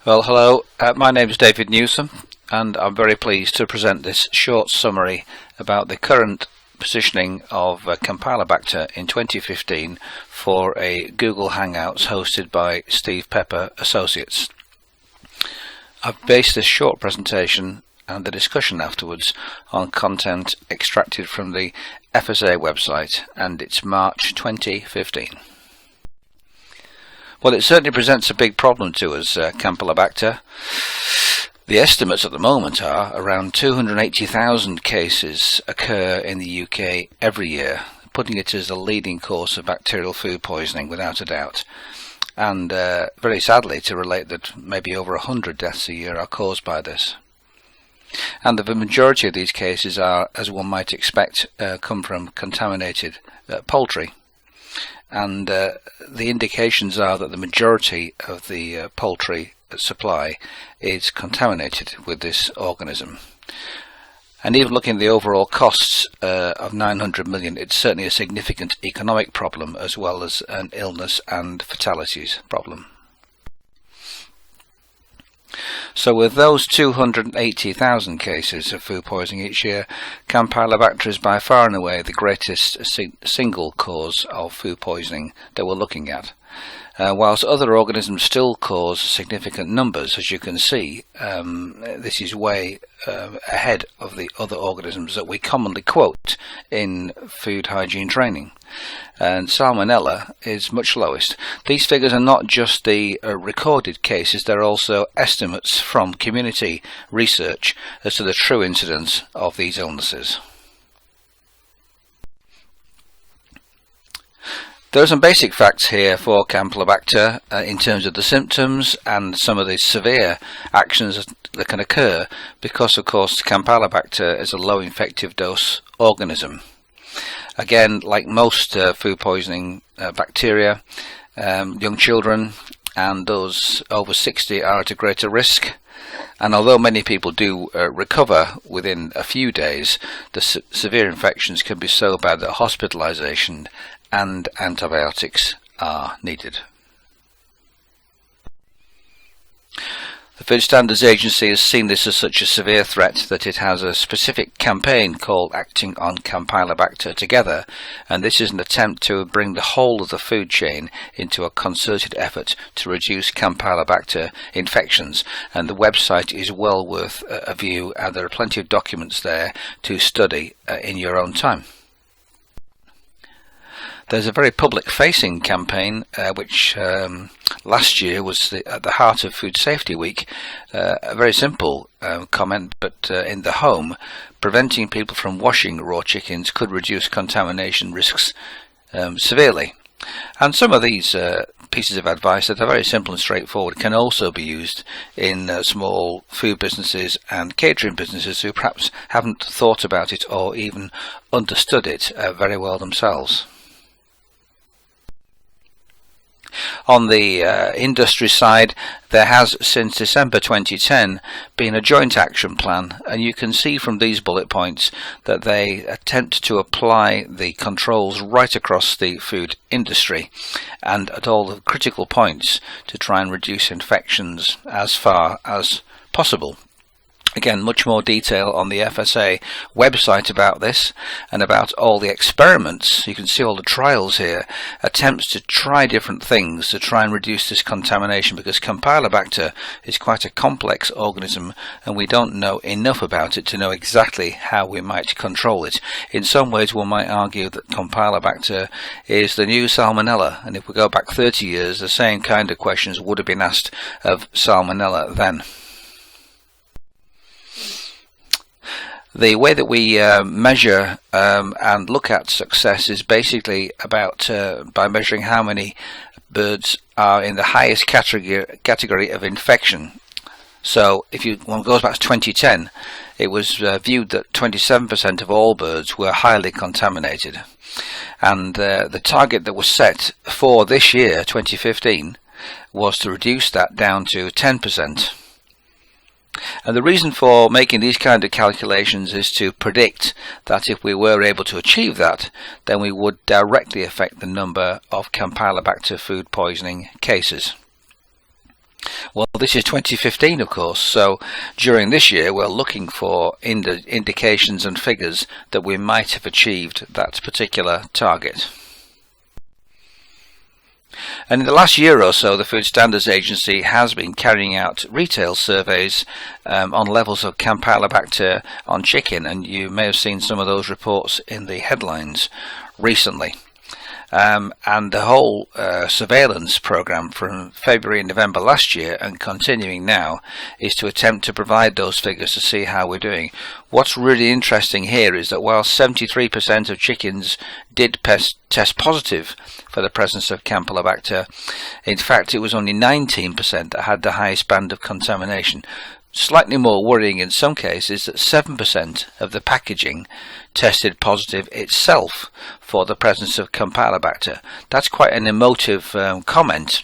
Well, hello, my name is David Newsom, and I'm very pleased to present this short summary about the current positioning of Campylobacter in 2015 for a Google Hangouts hosted by Steve Pepper Associates. I've based this short presentation and the discussion afterwards on content extracted from the FSA website, and it's March 2015. Well, it certainly presents a big problem to us, Campylobacter. The estimates at the moment are around 280,000 cases occur in the UK every year, putting it as the leading cause of bacterial food poisoning without a doubt. And very sadly to relate that maybe over 100 deaths a year are caused by this. And the majority of these cases are, as one might expect, come from contaminated poultry. And the indications are that the majority of the poultry supply is contaminated with this organism. And even looking at the overall costs of 900 million, it's certainly a significant economic problem as well as an illness and fatalities problem. So with those 280,000 cases of food poisoning each year, Campylobacter is by far and away the greatest single cause of food poisoning that we're looking at. Whilst other organisms still cause significant numbers, as you can see, this is way ahead of the other organisms that we commonly quote in food hygiene training. And Salmonella is much lowest. These figures are not just the recorded cases, they're also estimates from community research as to the true incidence of these illnesses. There are some basic facts here for Campylobacter in terms of the symptoms and some of the severe actions that can occur because, of course, Campylobacter is a low infective dose organism. Again, like most food poisoning bacteria, young children and those over 60 are at a greater risk. And although many people do recover within a few days, the severe infections can be so bad that hospitalization and antibiotics are needed. The Food Standards Agency has seen this as such a severe threat that it has a specific campaign called Acting on Campylobacter Together, and this is an attempt to bring the whole of the food chain into a concerted effort to reduce Campylobacter infections, and the website is well worth a view, and there are plenty of documents there to study in your own time. There's a very public-facing campaign which last year was at the heart of Food Safety Week. A very simple comment, but in the home, preventing people from washing raw chickens could reduce contamination risks severely. And some of these pieces of advice that are very simple and straightforward can also be used in small food businesses and catering businesses who perhaps haven't thought about it or even understood it very well themselves. On the industry side, there has since December 2010 been a joint action plan, and you can see from these bullet points that they attempt to apply the controls right across the food industry and at all the critical points to try and reduce infections as far as possible. Again, much more detail on the FSA website about this and about all the experiments. You can see all the trials here, attempts to try different things to try and reduce this contamination, because Campylobacter is quite a complex organism and we don't know enough about it to know exactly how we might control it. In some ways one might argue that Campylobacter is the new Salmonella, and if we go back 30 years the same kind of questions would have been asked of Salmonella then. The way that we measure and look at success is basically about by measuring how many birds are in the highest category of infection. So if one goes back to 2010, it was viewed that 27% of all birds were highly contaminated. And the target that was set for this year, 2015, was to reduce that down to 10%. And the reason for making these kind of calculations is to predict that if we were able to achieve that, then we would directly affect the number of Campylobacter food poisoning cases. Well, this is 2015, of course, so during this year we're looking for indications and figures that we might have achieved that particular target. And in the last year or so, the Food Standards Agency has been carrying out retail surveys on levels of Campylobacter on chicken, and you may have seen some of those reports in the headlines recently. And the whole surveillance program from February and November last year and continuing now is to attempt to provide those figures to see how we're doing. What's really interesting here is that while 73% of chickens did test positive for the presence of Campylobacter, in fact it was only 19% that had the highest band of contamination. Slightly more worrying in some cases that 7% of the packaging tested positive itself for the presence of Campylobacter. That's quite an emotive comment,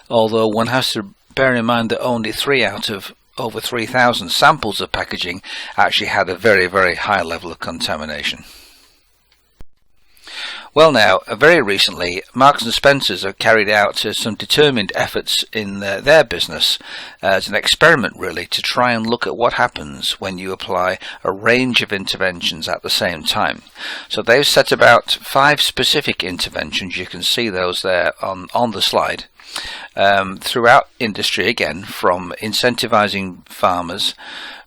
although one has to bear in mind that only 3 out of over 3,000 samples of packaging actually had a very, very high level of contamination. Well now, very recently, Marks and Spencer's have carried out some determined efforts in their business as an experiment really to try and look at what happens when you apply a range of interventions at the same time. So they've set about 5 specific interventions, you can see those there on the slide, throughout industry again, from incentivizing farmers,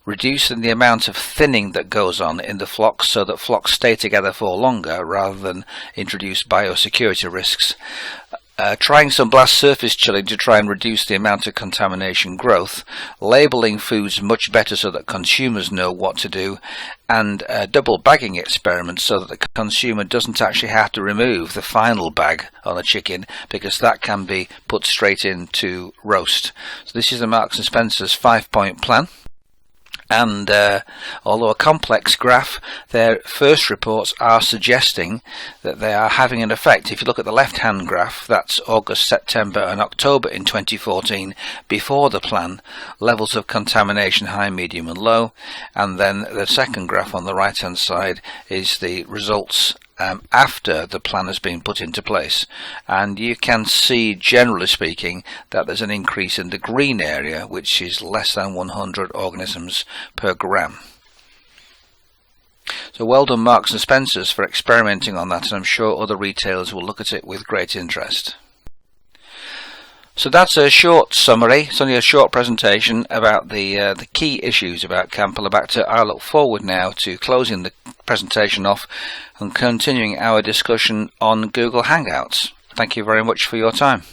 reducing the amount of thinning that goes on in the flocks so that flocks stay together for longer rather than introduce biosecurity risks, trying some blast surface chilling to try and reduce the amount of contamination growth, labelling foods much better so that consumers know what to do, and double bagging experiments so that the consumer doesn't actually have to remove the final bag on a chicken because that can be put straight into roast. So this is the Marks and Spencer's 5-point plan. And although a complex graph, their first reports are suggesting that they are having an effect. If you look at the left-hand graph, that's August, September and October in 2014, before the plan, levels of contamination high, medium and low. And then the second graph on the right-hand side is the results after the plan has been put into place, and you can see, generally speaking, that there's an increase in the green area, which is less than 100 organisms per gram. So well done Marks and Spencer's for experimenting on that, and I'm sure other retailers will look at it with great interest. So that's a short summary. It's only a short presentation about the key issues about Campylobacter. I look forward now to closing the presentation off and continuing our discussion on Google Hangouts. Thank you very much for your time.